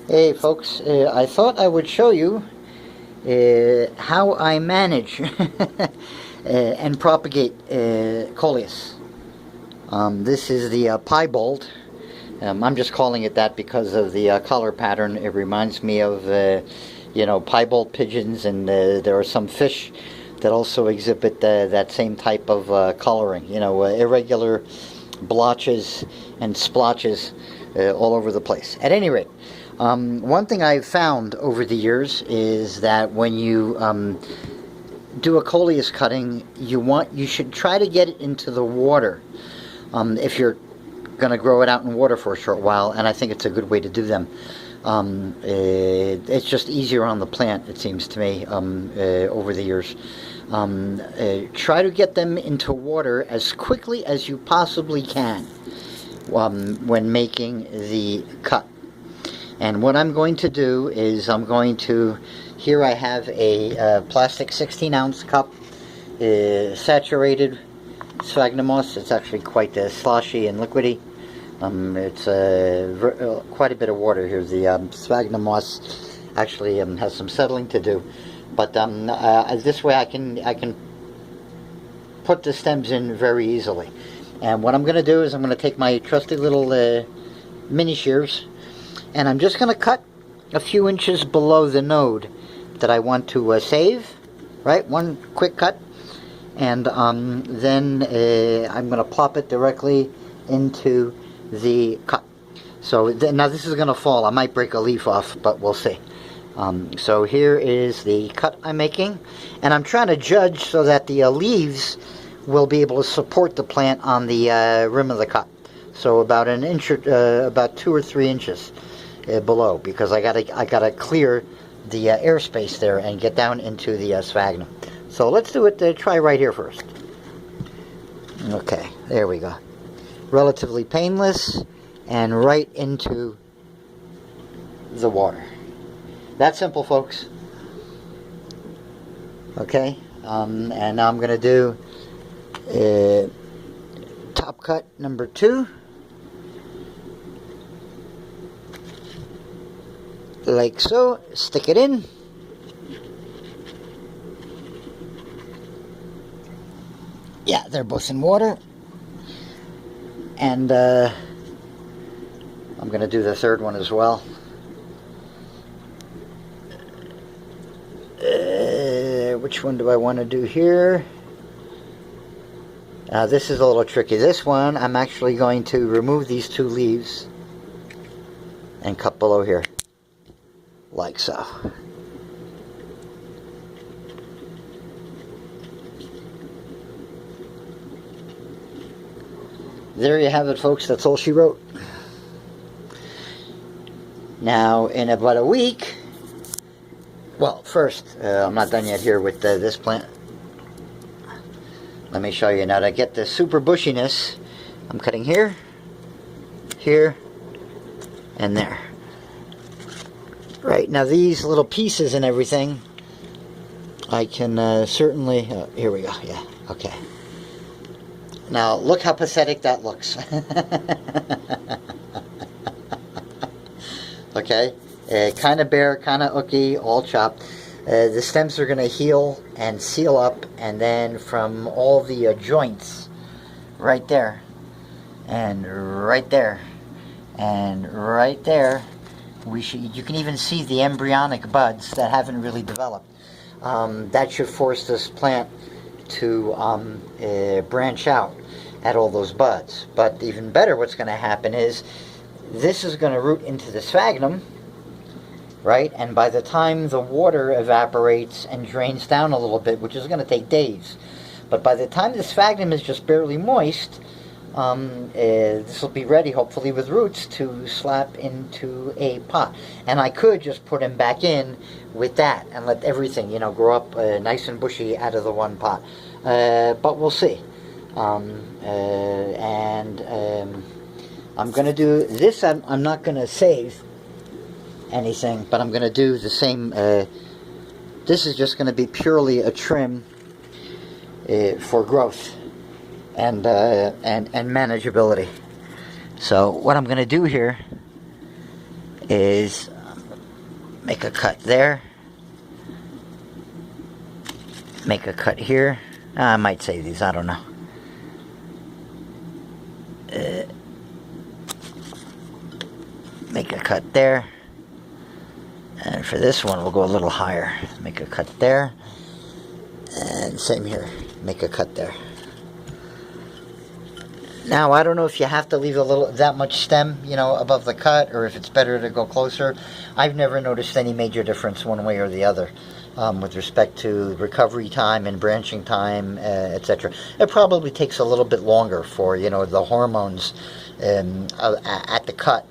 Hey folks, I thought I would show you how I manage and propagate coleus. This is the piebald. I'm just calling it that because of the color pattern. It reminds me of piebald pigeons, and there are some fish that also exhibit that same type of coloring. Irregular blotches and splotches all over the place. At any rate, one thing I've found over the years is that when you do a coleus cutting, you should try to get it into the water if you're going to grow it out in water for a short while, and I think it's a good way to do them. It's just easier on the plant, it seems to me, over the years. Try to get them into water as quickly as you possibly can when making the cut. And what I'm going to do is here I have a plastic 16-ounce cup, saturated sphagnum moss. It's actually quite sloshy and liquidy. It's quite a bit of water here. The sphagnum moss actually has some settling to do. But this way I can put the stems in very easily. And what I'm going to do is I'm going to take my trusty little mini shears, and I'm just going to cut a few inches below the node that I want to save, right? One quick cut. And then I'm going to plop it directly into the cut. So now this is going to fall. I might break a leaf off, but we'll see. So here is the cut I'm making. And I'm trying to judge so that the leaves will be able to support the plant on the rim of the cut. So about an inch, about 2 or 3 inches below, because I gotta clear the airspace there and get down into the sphagnum. So let's do it. Try right here first. Okay, there we go. Relatively painless, and right into the water. That's simple, folks. Okay, and now I'm gonna do top cut number 2. Like so. Stick it in. Yeah, they're both in water. And I'm going to do the third one as well. Which one do I want to do here? This is a little tricky. This one, I'm actually going to remove these 2 leaves and cut below here. Like so. There you have it, folks. That's all she wrote. Now, in about a week, well, first, I'm not done yet here with this plant. Let me show you. Now, to get the super bushiness, I'm cutting here, here, and there. Right, now these little pieces and everything, I can certainly, here we go, yeah, okay. Now, look how pathetic that looks. Okay, kind of bare, kind of ooky, all chopped. The stems are going to heal and seal up, and then from all the joints, right there, and right there, and right there, you can even see the embryonic buds that haven't really developed. That should force this plant to branch out at all those buds. But even better, what's going to happen is this is going to root into the sphagnum, right? And by the time the water evaporates and drains down a little bit, which is going to take days, but by the time the sphagnum is just barely moist, this will be ready, hopefully, with roots to slap into a pot. And I could just put them back in with that and let everything, grow up nice and bushy out of the one pot. But we'll see. I'm going to do this. I'm not going to save anything, but I'm going to do the same. This is just going to be purely a trim for growth and manageability. So what I'm going to do here is make a cut there, make a cut here. I might save these, I don't know. Make a cut there, and for this one we'll go a little higher. Make a cut there, and same here, make a cut there. Now, I don't know if you have to leave that much stem, above the cut, or if it's better to go closer. I've never noticed any major difference one way or the other with respect to recovery time and branching time, etc. It probably takes a little bit longer for, the hormones at the cut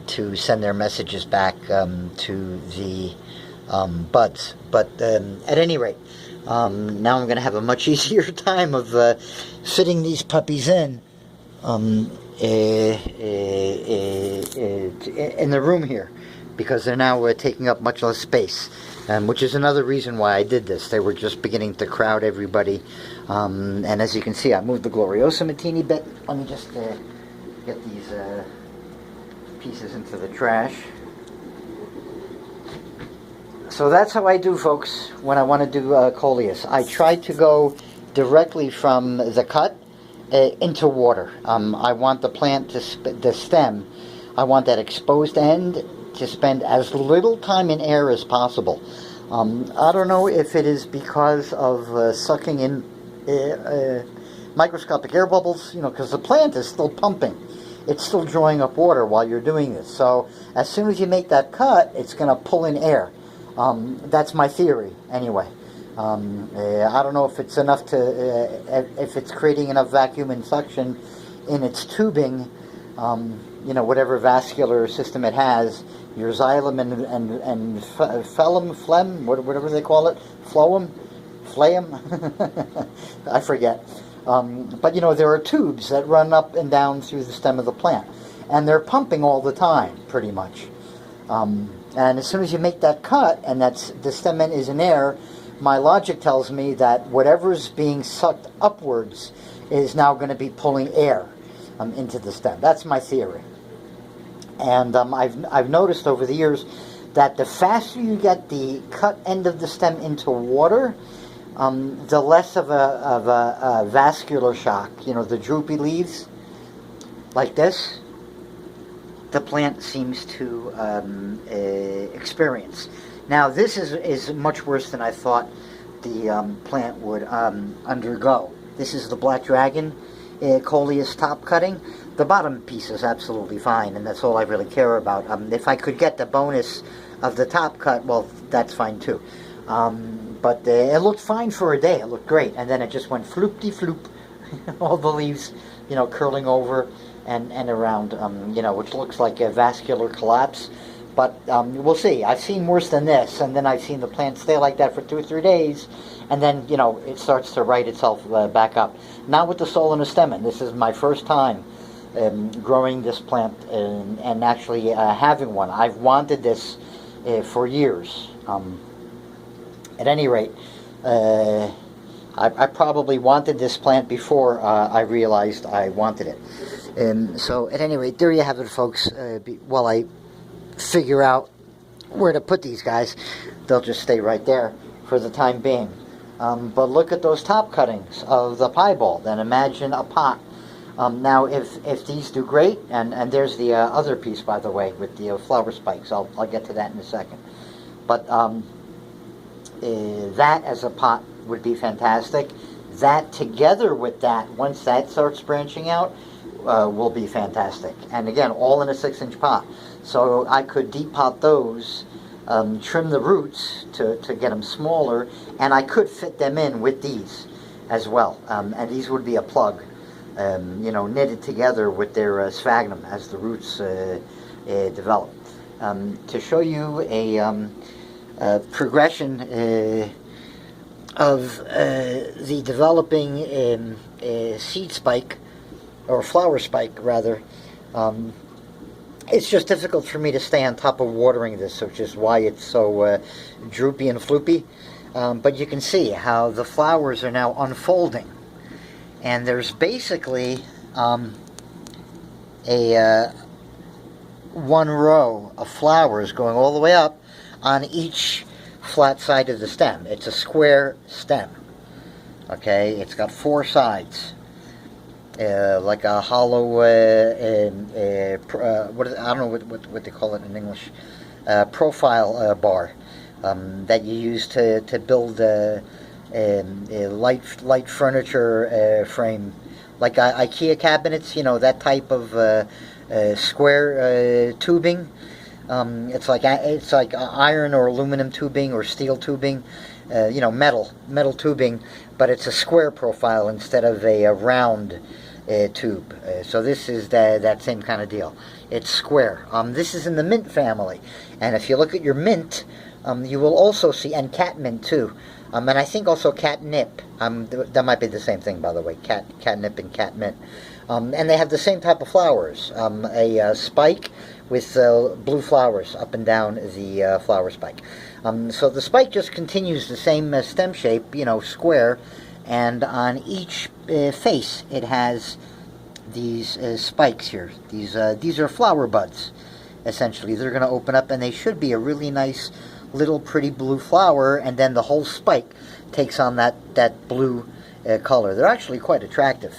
to send their messages back to the buds. But at any rate, now I'm going to have a much easier time of fitting these puppies in the room here, because they're now taking up much less space, which is another reason why I did this. They were just beginning to crowd everybody, and as you can see, I moved the Gloriosa a teeny bit. Let me just get these pieces into the trash. So that's how I do, folks, when I want to do coleus. I try to go directly from the cut into water. I want the plant the stem, I want that exposed end to spend as little time in air as possible. I don't know if it is because of sucking in microscopic air bubbles, because the plant is still pumping. It's still drawing up water while you're doing this. So as soon as you make that cut, it's going to pull in air. That's my theory, anyway. I don't know if it's enough if it's creating enough vacuum and suction in its tubing, whatever vascular system it has, your xylem and phlegm, whatever they call it, phloem, I forget. But there are tubes that run up and down through the stem of the plant, and they're pumping all the time, pretty much. And as soon as you make that cut, and the stem end is in air, my logic tells me that whatever's being sucked upwards is now going to be pulling air into the stem. That's my theory. And I've noticed over the years that the faster you get the cut end of the stem into water, the less of a vascular shock. The droopy leaves, like this, the plant seems to experience. Now, this is much worse than I thought the plant would undergo. This is the Black Dragon coleus top cutting. The bottom piece is absolutely fine, and that's all I really care about. If I could get the bonus of the top cut, well, that's fine too. But it looked fine for a day. It looked great, and then it just went floop-de-floop. All the leaves, curling over and around, which looks like a vascular collapse. But we'll see. I've seen worse than this, and then I've seen the plant stay like that for 2 or 3 days, and then, it starts to right itself back up. Not with the Solanastamen. This is my first time growing this plant and actually having one. I've wanted this for years. At any rate, I probably wanted this plant before I realized I wanted it. So at any rate, there you have it, folks. While I figure out where to put these guys, they'll just stay right there for the time being. But look at those top cuttings of the piebald, and imagine a pot. Now, if these do great, and there's the other piece, by the way, with the flower spikes. I'll get to that in a second. But that as a pot would be fantastic. That together with that, once that starts branching out, will be fantastic. And again, all in a 6-inch pot. So I could deep pot those, trim the roots to get them smaller, and I could fit them in with these as well. And these would be a plug, knitted together with their sphagnum as the roots develop. To show you a progression of the developing seed spike, or flower spike rather, it's just difficult for me to stay on top of watering this, which is why it's so droopy and floopy. But you can see how the flowers are now unfolding, and there's basically a one row of flowers going all the way up on each flat side of the stem. It's a square stem. Okay, it's got 4 sides. Like a hollow, what is, I don't know what they call it in English, profile bar that you use to build a light furniture frame, like IKEA cabinets. You know, that type of square tubing. It's like iron or aluminum tubing or steel tubing. You know, metal tubing, but it's a square profile instead of a round tube. So this is that same kind of deal. It's square. This is in the mint family, and if you look at your mint, you will also see, and catmint too, and I think also catnip. That might be the same thing, by the way. Catnip and catmint, and they have the same type of flowers. A spike with blue flowers up and down the flower spike. So the spike just continues the same stem shape, you know, square, and on each face it has these spikes here. These are flower buds, essentially. They're going to open up, and they should be a really nice little pretty blue flower, and then the whole spike takes on that blue color. They're actually quite attractive.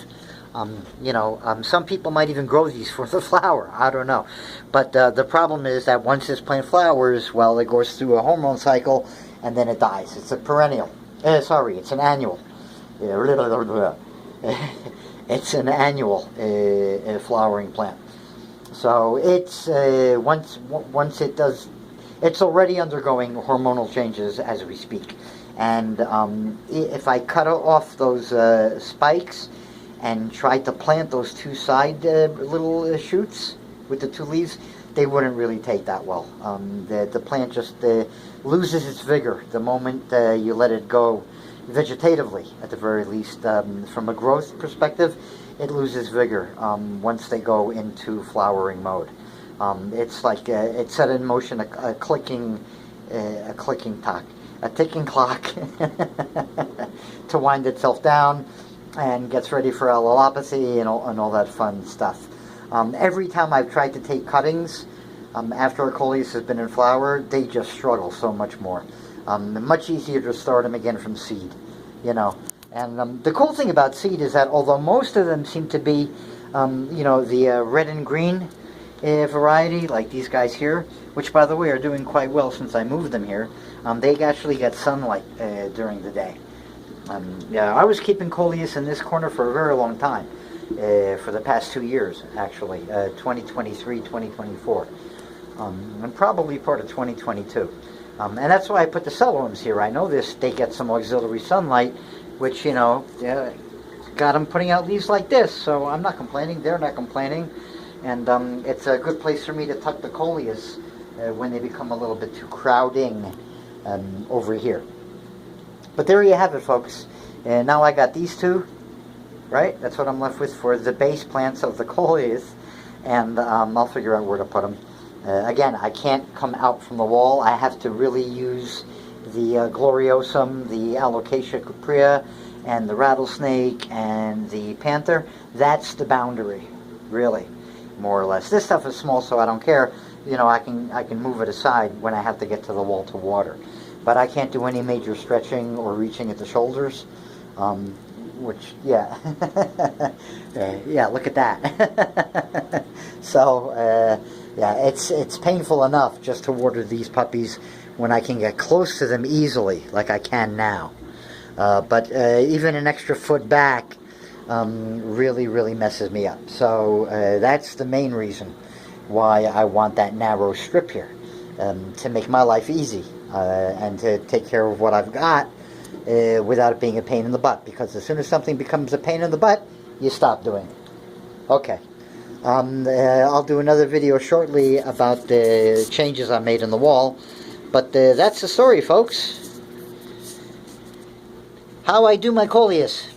You know, some people might even grow these for the flower. I don't know. But the problem is that once this plant flowers, well, it goes through a hormone cycle, and then it dies. It's a perennial. It's an annual. It's an annual flowering plant. So it's once it does, it's already undergoing hormonal changes as we speak. And if I cut off those spikes and tried to plant those 2 side little shoots with the 2 leaves, they wouldn't really take that well. The plant just loses its vigor the moment you let it go vegetatively, at the very least. From a growth perspective, it loses vigor once they go into flowering mode. It's like it set in motion a ticking clock to wind itself down, and gets ready for allelopathy and all that fun stuff. Every time I've tried to take cuttings after a coleus has been in flower, they just struggle so much more. Much easier to start them again from seed, you know. And the cool thing about seed is that although most of them seem to be, you know, the red and green variety, like these guys here, which by the way are doing quite well since I moved them here, they actually get sunlight during the day. Yeah, I was keeping coleus in this corner for a very long time, for the past 2 years, actually, 2023, 2024, and probably part of 2022. And that's why I put the cellulose here. I know they get some auxiliary sunlight, which, you know, got them putting out leaves like this, so I'm not complaining, they're not complaining, and it's a good place for me to tuck the coleus when they become a little bit too crowding over here. But there you have it, folks. And now I got these 2, right? That's what I'm left with for the base plants of the coleus, and I'll figure out where to put them. Again, I can't come out from the wall. I have to really use the gloriosum, the alocasia cuprea, and the rattlesnake, and the panther. That's the boundary, really, more or less. This stuff is small, so I don't care. You know, I can move it aside when I have to get to the wall to water. But I can't do any major stretching or reaching at the shoulders, which, yeah, yeah, look at that. So, yeah, it's painful enough just to water these puppies when I can get close to them easily, like I can now. But even an extra foot back really messes me up. So that's the main reason why I want that narrow strip here, to make my life easy. And to take care of what I've got without it being a pain in the butt. Because as soon as something becomes a pain in the butt, you stop doing it. Okay. I'll do another video shortly about the changes I made in the wall. But that's the story, folks. How I do my coleus.